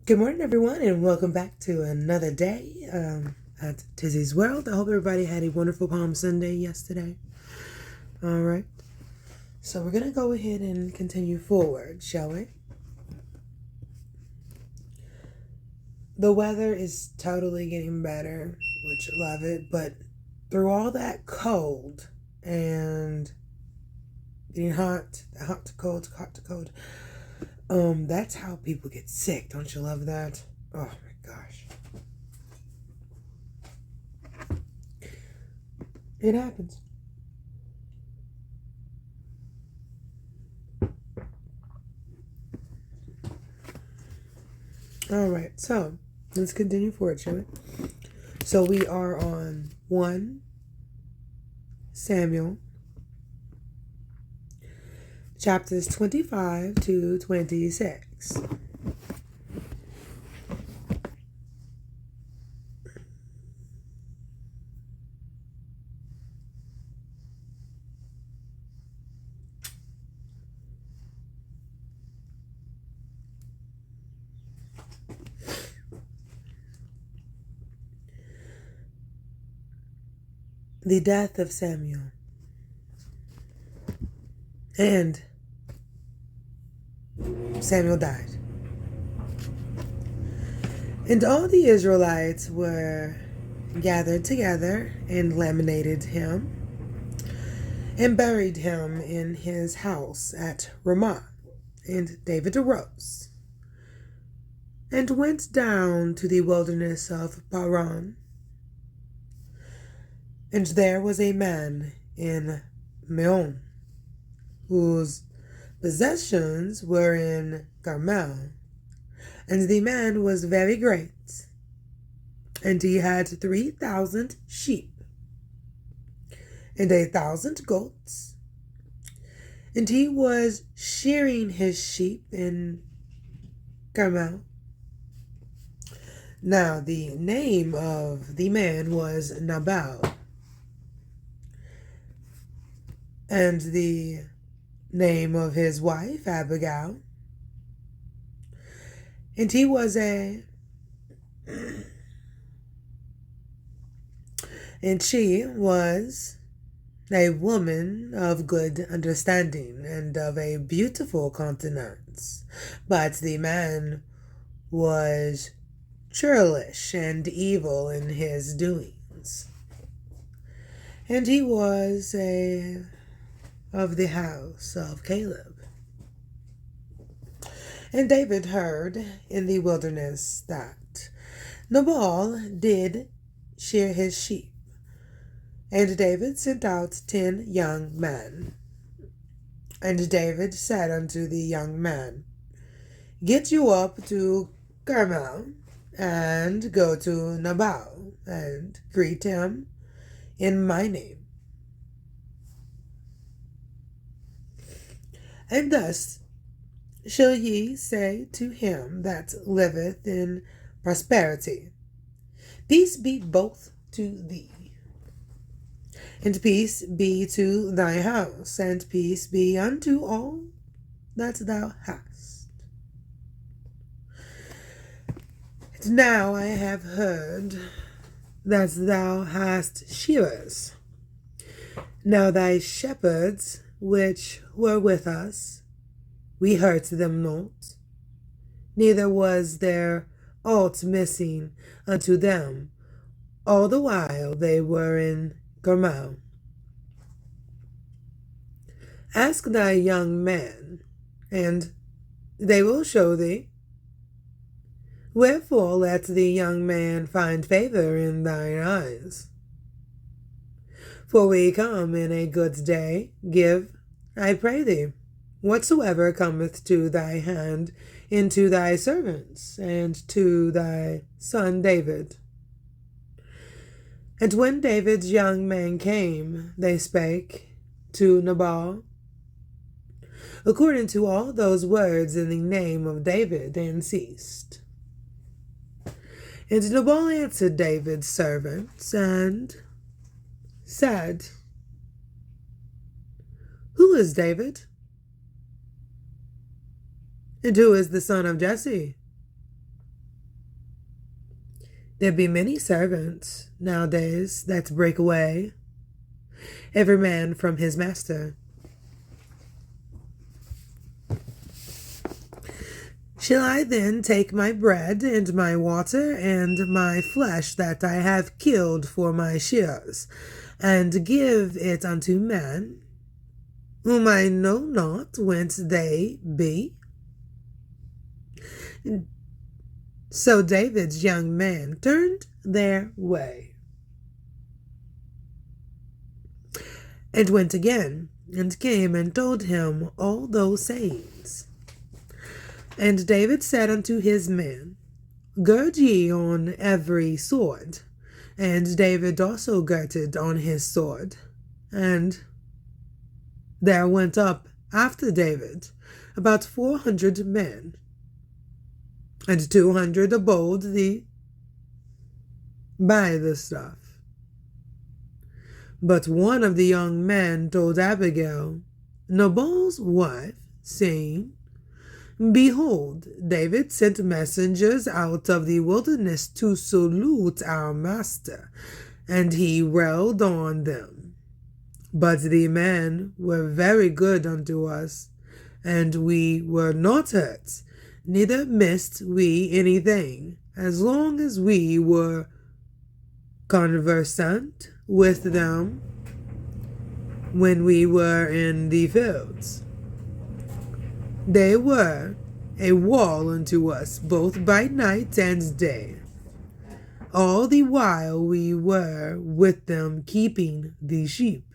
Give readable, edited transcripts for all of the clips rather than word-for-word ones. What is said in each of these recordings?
Good morning, everyone, and welcome back to another day at Tizzy's World. I hope everybody had a wonderful Palm Sunday yesterday. All right, so we're going to go ahead and continue forward, shall we? The weather is totally getting better, which I love it, but through all that cold and getting hot to cold, that's how people get sick. Don't you love that? Oh my gosh. It happens. All right, so let's continue forward, shall we? So we are on 1 Samuel, chapters 25 to 26. The death of Samuel. And Samuel died. And all the Israelites were gathered together and laminated him and buried him in his house at Ramah. And David arose and went down to the wilderness of Paran. And there was a man in Meon, whose possessions were in Carmel. And the man was very great, and he had 3,000 sheep, and 1,000 goats. And he was shearing his sheep in Carmel. Now the name of the man was Nabal, and the name of his wife Abigail. And he was and she was a woman of good understanding and of a beautiful countenance. But the man was churlish and evil in his doings. And he was of the house of Caleb. And David heard in the wilderness that Nabal did shear his sheep. And David sent out 10 young men. And David said unto the young man, Get you up to Carmel, and go to Nabal, and greet him in my name. And thus shall ye say to him that liveth in prosperity, Peace be both to thee, and peace be to thy house, and peace be unto all that thou hast. And now I have heard that thou hast shearers. Now thy shepherds which were with us, we hurt them not, neither was there aught missing unto them, all the while they were in Carmel. Ask thy young men, and they will show thee. Wherefore let the young man find favor in thine eyes. For we come in a good day, give, I pray thee, whatsoever cometh to thy hand into thy servants, and to thy son David. And when David's young men came, they spake to Nabal, according to all those words in the name of David, and ceased. And Nabal answered David's servants, and said, Who is David? And who is the son of Jesse? There be many servants nowadays that break away, every man from his master. Shall I then take my bread and my water and my flesh that I have killed for my shears, and give it unto man, whom I know not whence they be? So David's young men turned their way, and went again, and came and told him all those sayings. And David said unto his men, Gird ye on every sword. And David also girded on his sword. And there went up after David about 400 men, and 200 abode thee by the stuff. But one of the young men told Abigail, Nabal's wife, saying, Behold, David sent messengers out of the wilderness to salute our master, and he railed on them. But the men were very good unto us, and we were not hurt, neither missed we anything, as long as we were conversant with them when we were in the fields. They were a wall unto us both by night and day, all the while we were with them keeping the sheep.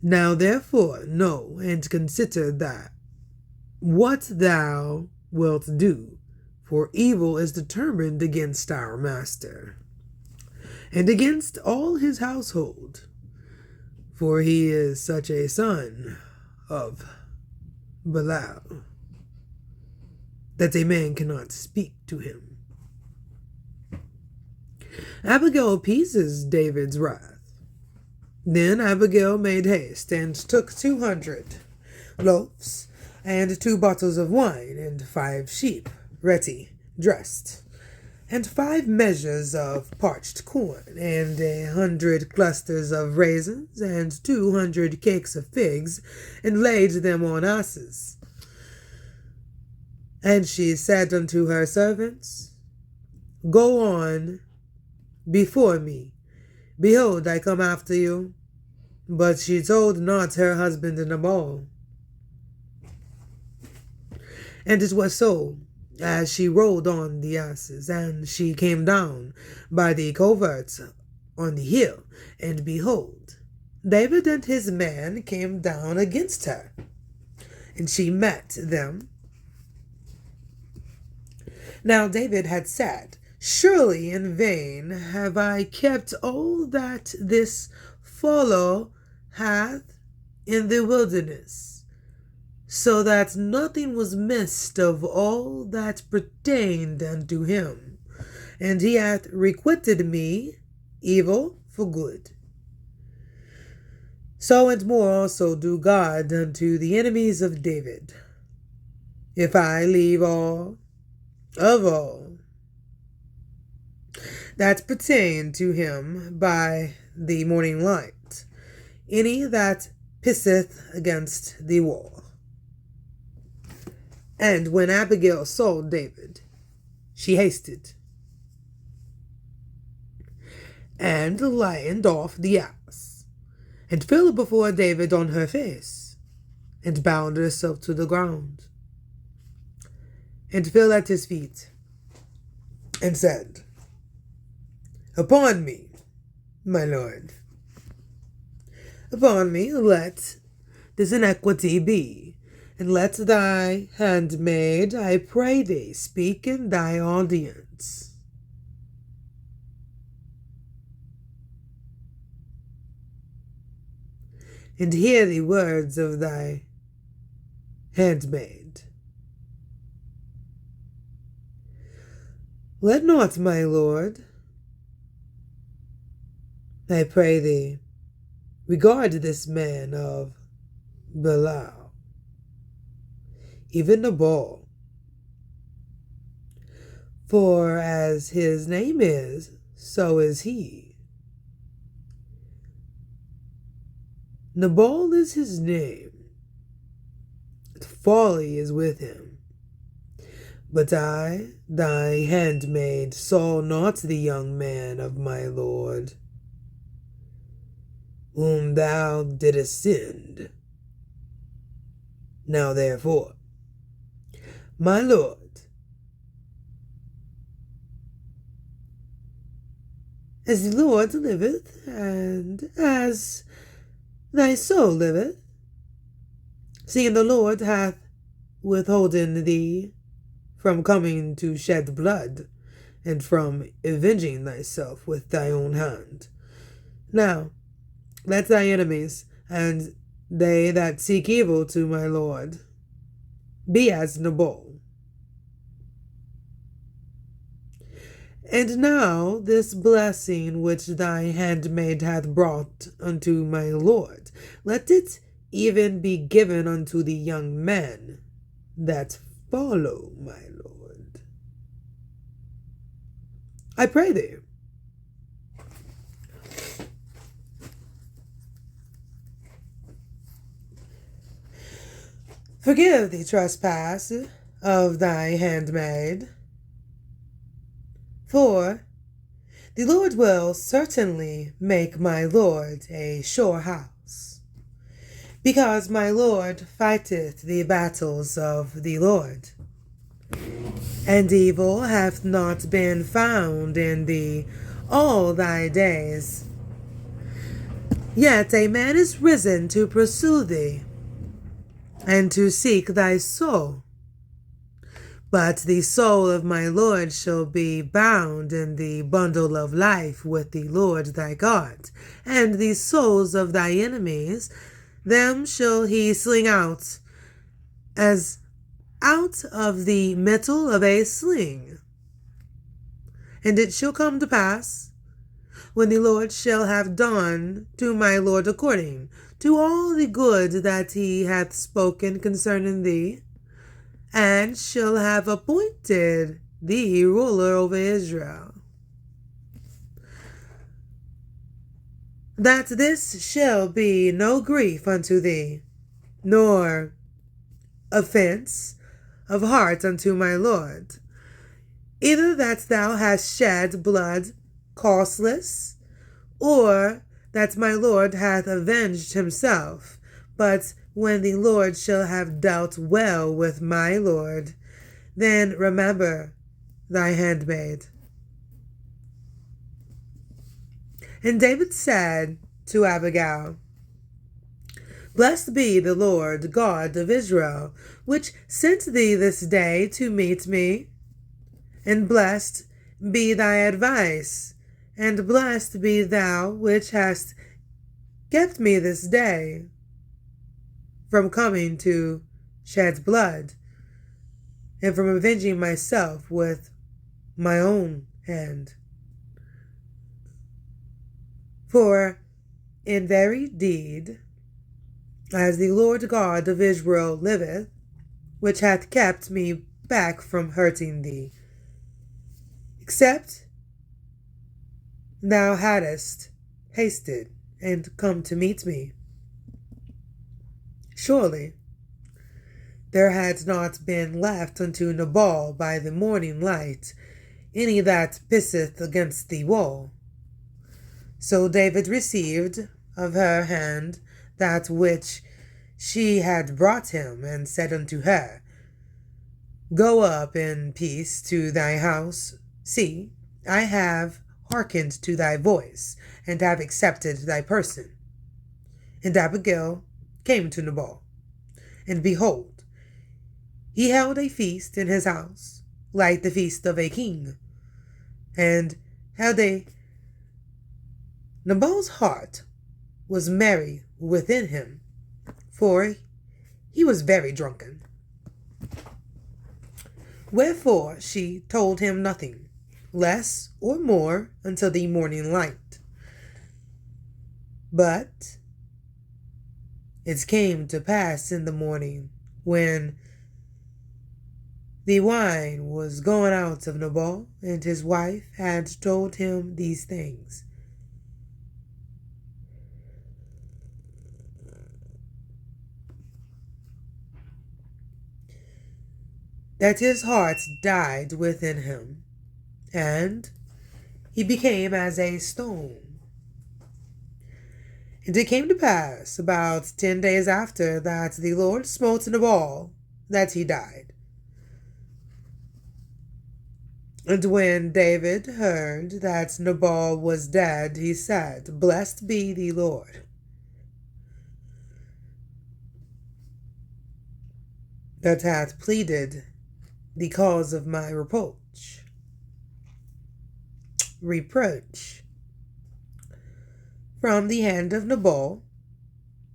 Now therefore know and consider that what thou wilt do, for evil is determined against our master, and against all his household, for he is such a son of Belial, that a man cannot speak to him. Abigail appeases David's wrath. Then Abigail made haste, and took 200 loaves, and 2 bottles of wine, and 5 sheep, ready, dressed, and 5 measures of parched corn, and 100 clusters of raisins, and 200 cakes of figs, and laid them on asses. And she said unto her servants, Go on before me. Behold, I come after you. But she told not her husband Nabal. And it was so, as she rode on the asses, and she came down by the coverts on the hill, and behold, David and his men came down against her, and she met them. Now David had said, Surely in vain have I kept all that this fellow hath in the wilderness, so that nothing was missed of all that pertained unto him, and he hath requited me evil for good. So and more also do God unto the enemies of David, if I leave all of all that pertain to him by the morning light, any that pisseth against the wall. And when Abigail saw David, she hasted, and lightened off the ass, and fell before David on her face, and bowed herself to the ground, and fell at his feet, and said, Upon me, my lord, upon me let this iniquity be, and let thy handmaid, I pray thee, speak in thy audience. And hear the words of thy handmaid. Let not, my lord, I pray thee, regard this man of Belial, even Nabal. For as his name is, so is he. Nabal is his name. Folly is with him. But I, thy handmaid, saw not the young man of my lord, whom thou didst send. Now therefore, my lord, as the Lord liveth, and as thy soul liveth, seeing the Lord hath withholden thee from coming to shed blood, and from avenging thyself with thy own hand. Now let thy enemies, and they that seek evil to my lord, be as Nabal. And now this blessing which thy handmaid hath brought unto my lord, let it even be given unto the young men that follow my lord. I pray thee, forgive the trespass of thy handmaid, for the Lord will certainly make my lord a sure house, because my lord fighteth the battles of the Lord, and evil hath not been found in thee all thy days. Yet a man is risen to pursue thee, and to seek thy soul. But the soul of my Lord shall be bound in the bundle of life with the Lord thy God, and the souls of thy enemies, them shall he sling out, as out of the middle of a sling. And it shall come to pass, when the Lord shall have done to my Lord according to all the good that he hath spoken concerning thee, and shall have appointed thee ruler over Israel, that this shall be no grief unto thee, nor offense of heart unto my Lord, either that thou hast shed blood causeless, or that my Lord hath avenged himself. But when the Lord shall have dealt well with my Lord, then remember thy handmaid. And David said to Abigail, Blessed be the Lord God of Israel, which sent thee this day to meet me, and blessed be thy advice, and blessed be thou which hast kept me this day from coming to shed blood, and from avenging myself with my own hand. For in very deed, as the Lord God of Israel liveth, which hath kept me back from hurting thee, except thou hadst hasted and come to meet me, surely there had not been left unto Nabal by the morning light any that pisseth against the wall. So David received of her hand that which she had brought him, and said unto her, Go up in peace to thy house. See, I have hearkened to thy voice, and have accepted thy person. And Abigail came to Nabal, and behold, he held a feast in his house, like the feast of a king, and Nabal's heart was merry within him, for he was very drunken. Wherefore she told him nothing, less or more, until the morning light. But it came to pass in the morning, when the wine was going out of Nabal, and his wife had told him these things. That his heart died within him, and he became as a stone. And it came to pass about 10 days after that the Lord smote Nabal, that he died. And when David heard that Nabal was dead, he said, Blessed be the Lord, that hath pleaded the cause of my reproach from the hand of Nabal,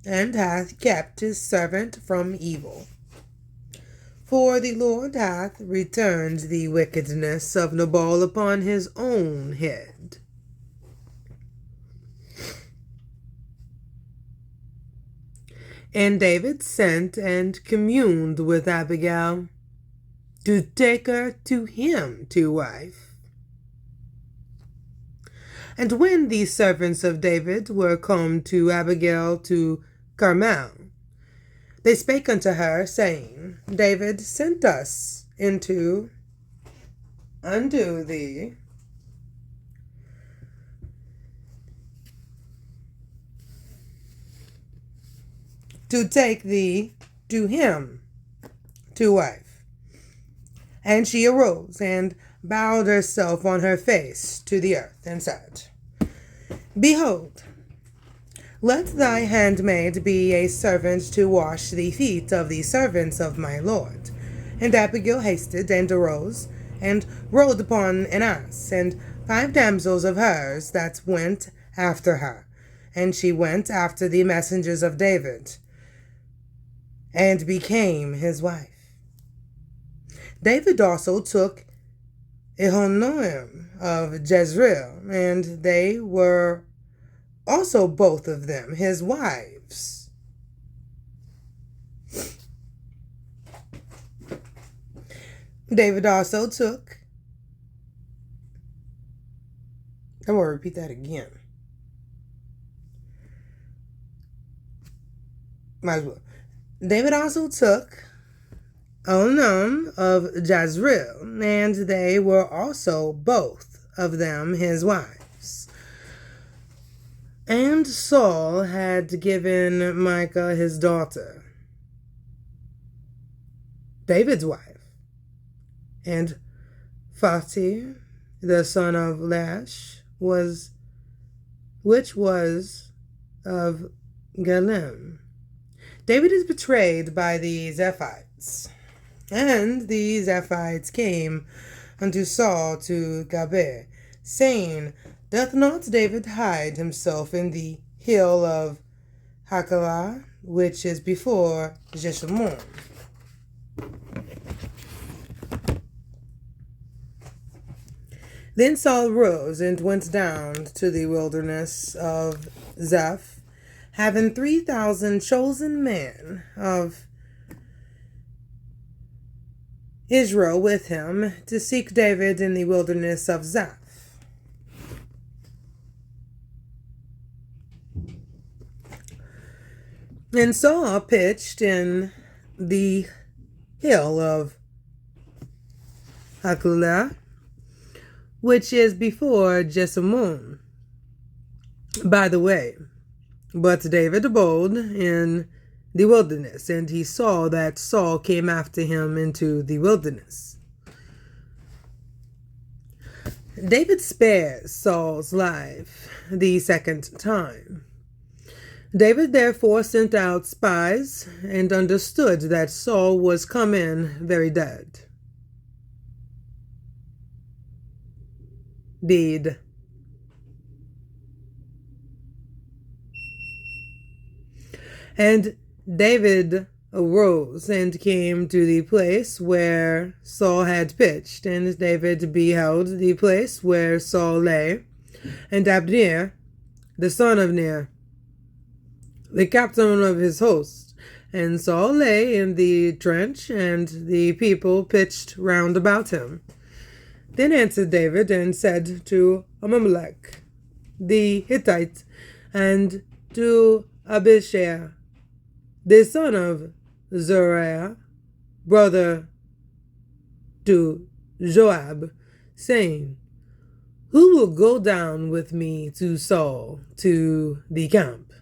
and hath kept his servant from evil. For the Lord hath returned the wickedness of Nabal upon his own head. And David sent and communed with Abigail to take her to him to wife. And when the servants of David were come to Abigail to Carmel, they spake unto her, saying, David sent us unto thee to take thee to him to wife. And she arose and bowed herself on her face to the earth, and said, Behold, let thy handmaid be a servant to wash the feet of the servants of my lord. And Abigail hasted and arose, and rode upon an ass, and 5 damsels of hers that went after her. And she went after the messengers of David, and became his wife. David also took Ahinoam of Jezreel, and they were also both of them his wives. David also took, I'm going to repeat that again. Might as well. David also took Ahinoam of Jezreel, and they were also both of them his wives. And Saul had given Micah his daughter, David's wife, and Phathi, the son of Lash, which was of Galem. David is betrayed by the Zephites, and the Zephites came unto Saul to Gibeah, saying, Doth not David hide himself in the hill of Hachilah, which is before Jeshimon? Then Saul rose and went down to the wilderness of Zeph, having 3,000 chosen men of Israel with him, to seek David in the wilderness of Zeph. And Saul pitched in the hill of Hachilah, which is before Jeshimon, by the way. But David abode in the wilderness, and he saw that Saul came after him into the wilderness. David spares Saul's life the second time. David therefore sent out spies, and understood that Saul was come in very dead. Deed. And David arose and came to the place where Saul had pitched, and David beheld the place where Saul lay, and Abner, the son of Ner, the captain of his host, And Saul lay in the trench, and the people pitched round about him. Then answered David and said to Ahimelech the Hittite, and to Abishai the son of Zeruiah, brother to Joab, saying, Who will go down with me to Saul to the camp?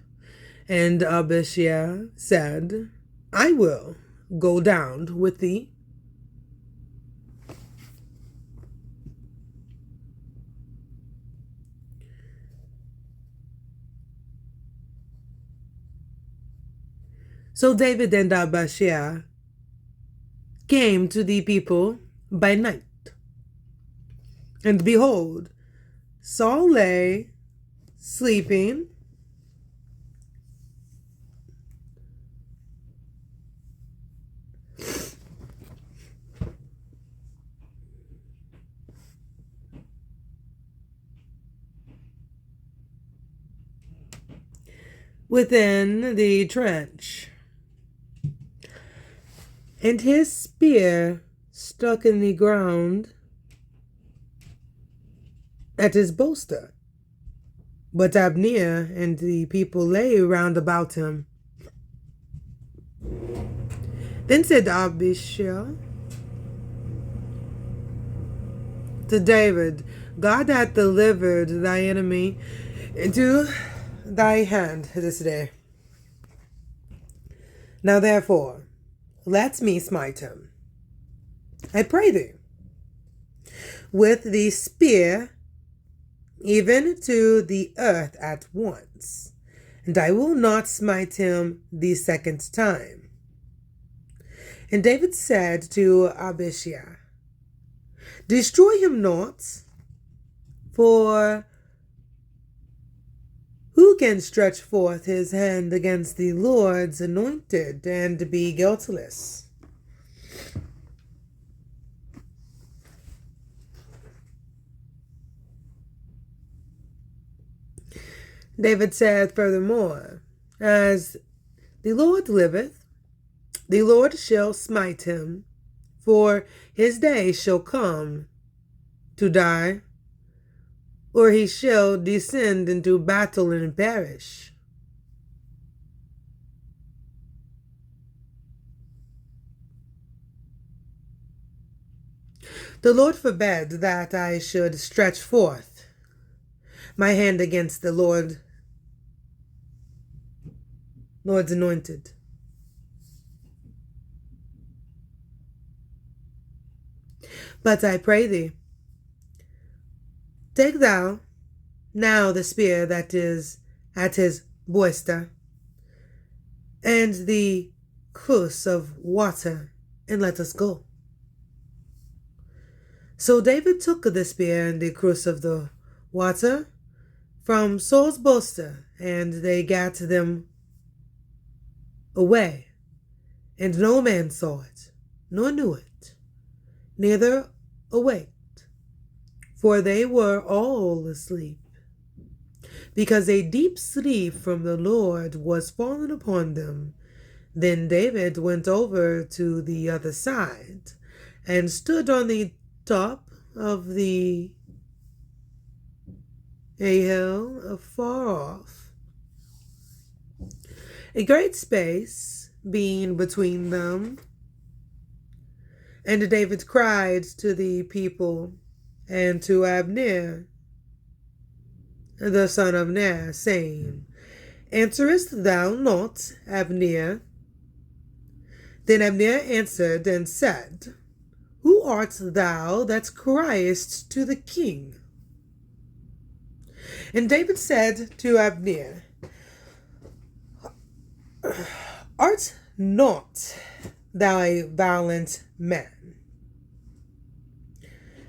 And Abishai said, I will go down with thee. So David and Abishai came to the people by night. And behold, Saul lay sleeping, within the trench, and his spear stuck in the ground at his bolster. But Abner and the people lay round about him. Then said Abishai to David, God hath delivered thy enemy into thy hand this day. Now therefore, let me smite him, I pray thee, with the spear, even to the earth at once, and I will not smite him the second time. And David said to Abishai, Destroy him not, for who can stretch forth his hand against the Lord's anointed and be guiltless? David said furthermore, As the Lord liveth, the Lord shall smite him, for his day shall come to die, or he shall descend into battle and perish. The Lord forbid that I should stretch forth my hand against the Lord's anointed. But I pray thee, take thou now the spear that is at his bolster, and the cruse of water, and let us go. So David took the spear and the cruse of the water from Saul's bolster, and they gat them away, and no man saw it, nor knew it, neither awaked, for they were all asleep, because a deep sleep from the Lord was fallen upon them. Then David went over to the other side, and stood on the top of a hill afar off, a great space being between them. And David cried to the people and to Abner, the son of Ner, saying, Answerest thou not, Abner? Then Abner answered and said, Who art thou that criest to the king? And David said to Abner, Art not thou a valiant man?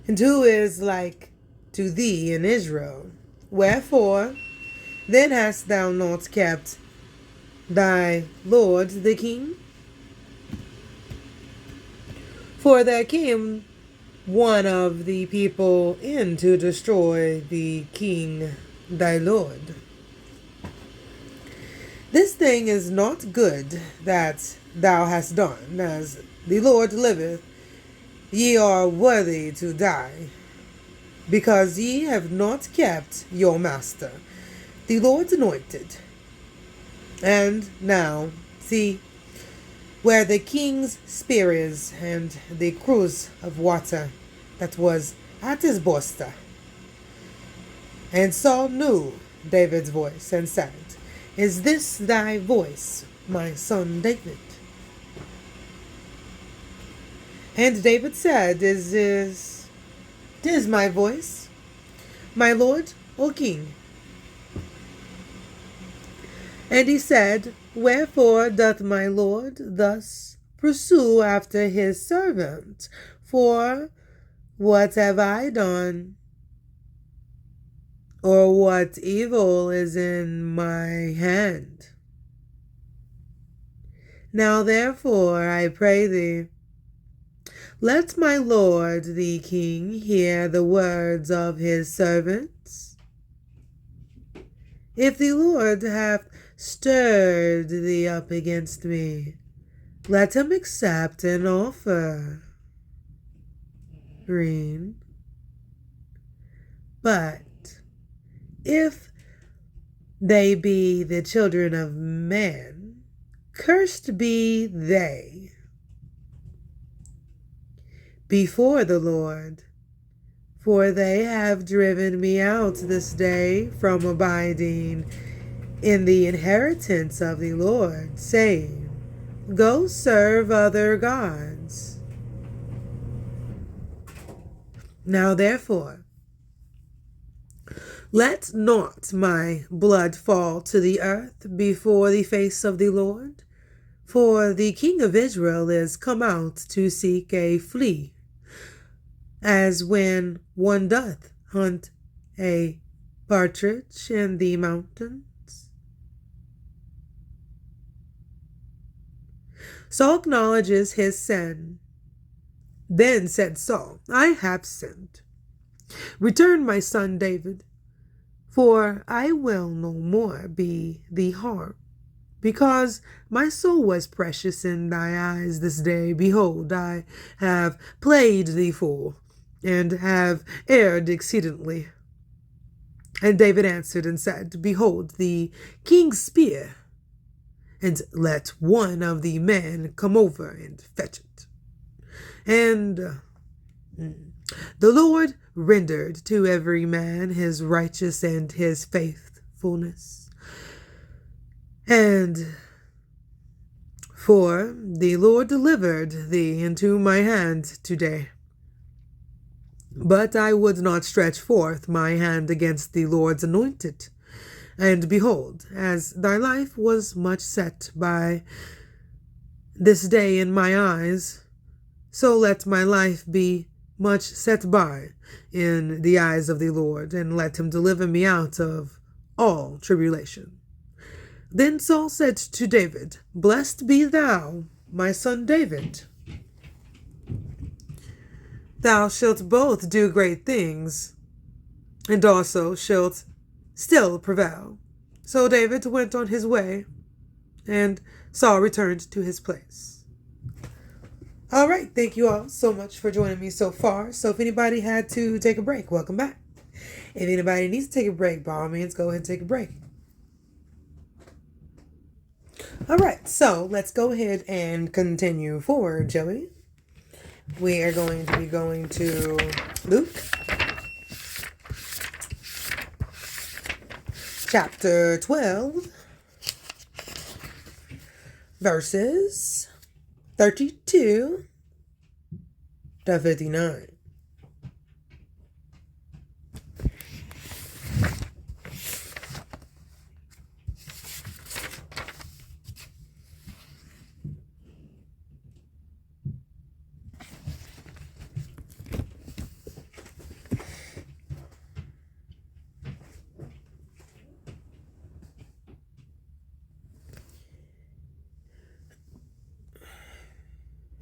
And who is like to thee in Israel? Wherefore then hast thou not kept thy lord the king? For there came one of the people in to destroy the king thy lord. This thing is not good that thou hast done. As the Lord liveth, ye are worthy to die, because ye have not kept your master, the Lord's anointed. And now, see, where the king's spear is, and the cruse of water that was at his boster. And Saul knew David's voice, and said, Is this thy voice, my son David? And David said, "'Tis my voice, my lord, O king." And he said, Wherefore doth my lord thus pursue after his servant? For what have I done? Or what evil is in my hand? Now therefore, I pray thee, let my lord the king hear the words of his servants. If the Lord hath stirred thee up against me, let him accept an offering. But if they be the children of men, cursed be they before the Lord, for they have driven me out this day from abiding in the inheritance of the Lord, saying, Go serve other gods. Now therefore, let not my blood fall to the earth before the face of the Lord, for the king of Israel is come out to seek a flea, as when one doth hunt a partridge in the mountains. Saul acknowledges his sin. Then said Saul, I have sinned. Return, my son David, for I will no more be thee harm, because my soul was precious in thy eyes this day. Behold, I have played thee fool, and have erred exceedingly. And David answered and said, Behold, the king's spear, and let one of the men come over and fetch it. And the Lord rendered to every man his righteous and his faithfulness. And for the Lord delivered thee into my hand today. But I would not stretch forth my hand against the Lord's anointed. And behold, as thy life was much set by this day in my eyes, so let my life be much set by in the eyes of the Lord, and let him deliver me out of all tribulation. Then Saul said to David, Blessed be thou, my son David. Thou shalt both do great things, and also shalt still prevail. So David went on his way, and Saul returned to his place. All right, thank you all so much for joining me so far. So if anybody had to take a break, welcome back. If anybody needs to take a break, by all means, go ahead and take a break. All right, so let's go ahead and continue forward, shall we? We are going to be going to Luke, chapter 12, verses 32 to 59.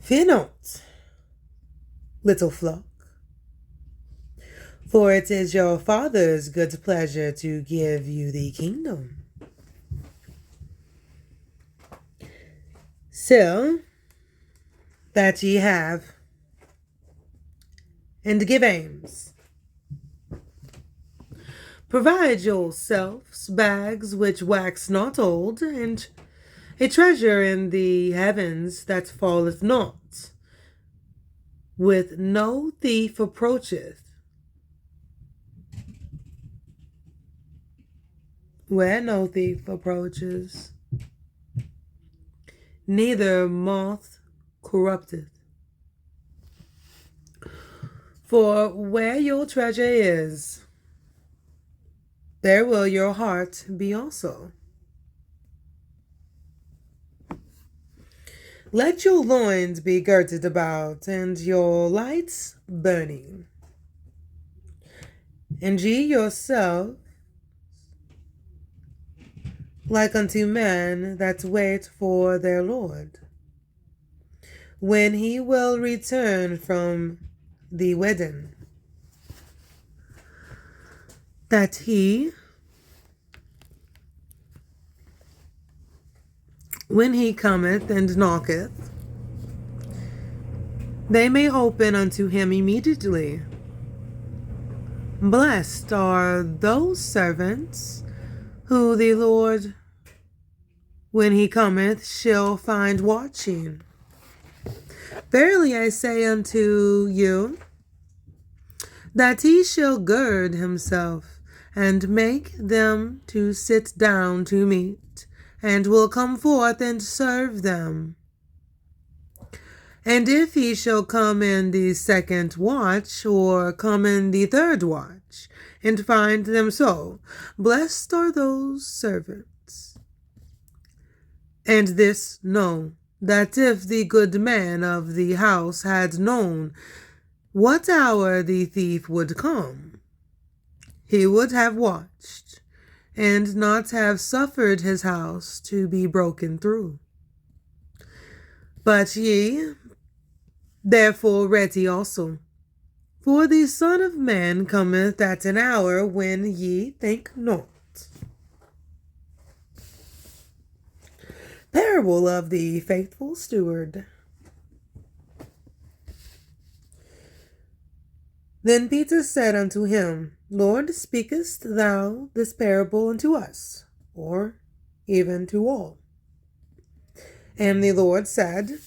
Fear not, little flock, for it is your Father's good pleasure to give you the kingdom. So that ye have, and give alms. Provide yourselves bags which wax not old, and a treasure in the heavens that falleth not, with no thief approacheth, where no thief approaches, neither moth corrupteth. For where your treasure is, there will your heart be also. Let your loins be girded about, and your lights burning. And ye yourself like unto men that wait for their Lord, when he will return from the wedding, that he, when he cometh and knocketh, they may open unto him immediately. Blessed are those servants who the Lord, when he cometh, shall find watching. Verily I say unto you, that he shall gird himself, and make them to sit down to meat, and will come forth and serve them. And if he shall come in the second watch, or come in the third watch, and find them so, blessed are those servants. And this know, that if the good man of the house had known what hour the thief would come, he would have watched, and not have suffered his house to be broken through. But ye, therefore, ready also, for the Son of Man cometh at an hour when ye think not. Parable of the faithful steward. Then Peter said unto him, Lord, speakest thou this parable unto us, or even to all? And the Lord said,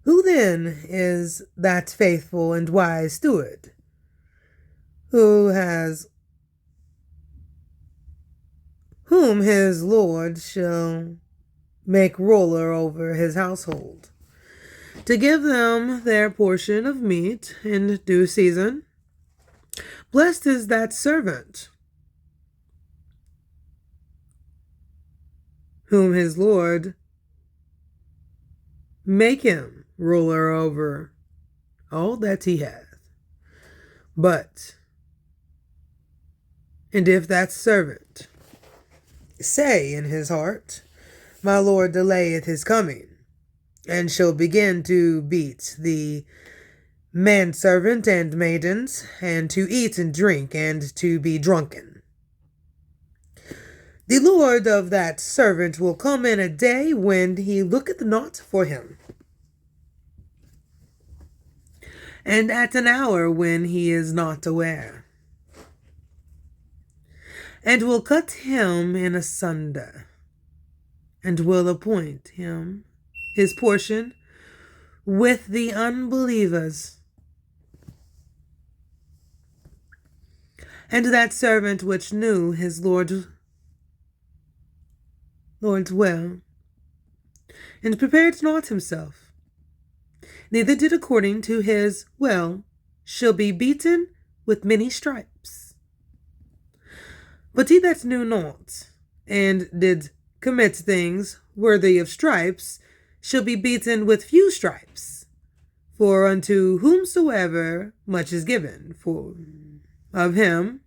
Who then is that faithful and wise steward, whom his Lord shall make ruler over his household, to give them their portion of meat in due season? Blessed is that servant, whom his Lord make him ruler over all that he hath. And if that servant say in his heart, My Lord delayeth his coming, and shall begin to beat the manservant and maidens, and to eat and drink, and to be drunken, the Lord of that servant will come in a day when he looketh not for him, and at an hour when he is not aware, and will cut him in asunder, and will appoint him his portion with the unbelievers. And that servant which knew his Lord's will, and prepared not himself, neither did according to his will, shall be beaten with many stripes. But he that knew not, and did commit things worthy of stripes, shall be beaten with few stripes. For unto whomsoever much is given, for of him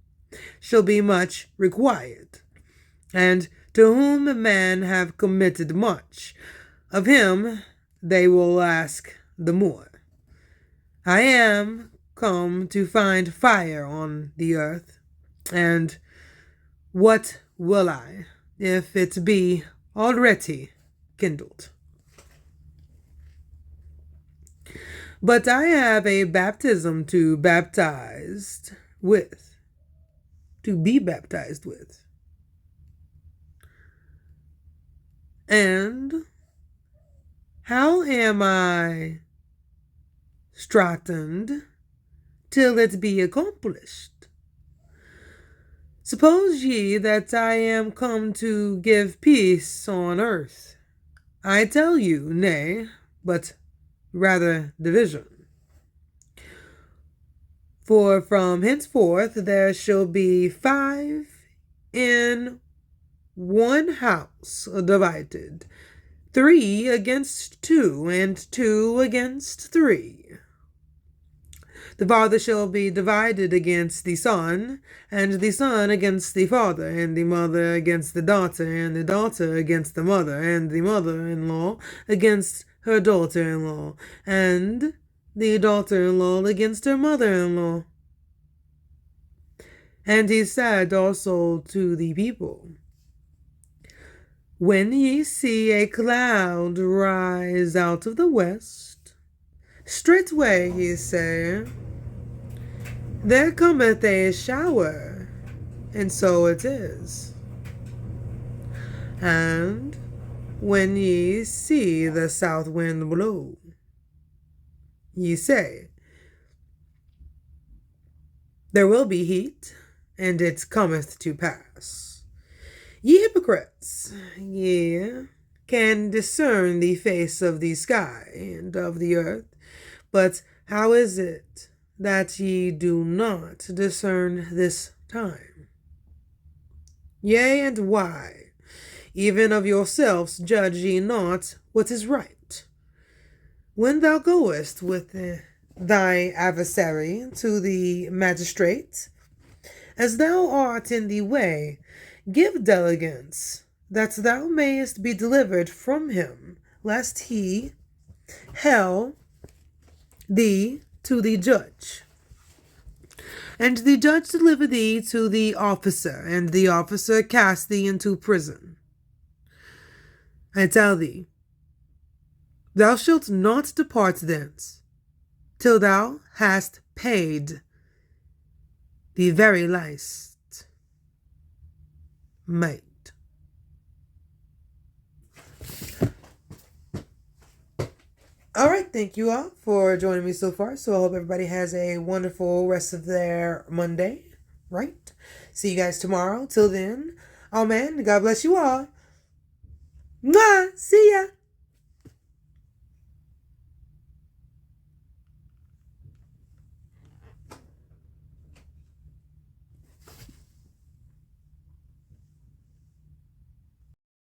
shall be much required. And to whom a man have committed much, of him they will ask the more. I am come to find fire on the earth, and what will I, if it be already kindled. But I have a baptism to be baptized with. And how am I straitened till it be accomplished? Suppose ye that I am come to give peace on earth. I tell you, nay, but rather division. For from henceforth there shall be 5 in one house divided, 3 against 2, and 2 against 3. The father shall be divided against the son, and the son against the father, and the mother against the daughter, and the daughter against the mother, and the mother-in-law against her daughter-in-law, and the daughter-in-law against her mother-in-law. And he said also to the people, when ye see a cloud rise out of the west, straightway ye say, there cometh a shower, and so it is. And when ye see the south wind blow, ye say, there will be heat, and it cometh to pass. Ye hypocrites, ye can discern the face of the sky and of the earth, but how is it that ye do not discern this time? Yea, and why? Even of yourselves judge ye not what is right. When thou goest with thy adversary to the magistrate, as thou art in the way, give diligence, that thou mayest be delivered from him, lest he hale thee to the judge, and the judge deliver thee to the officer, and the officer cast thee into prison. I tell thee, thou shalt not depart thence, till thou hast paid the very last mite. All right, thank you all for joining me so far. So I hope everybody has a wonderful rest of their Monday, right? See you guys tomorrow. Till then, amen. God bless you all. Mwah! See ya.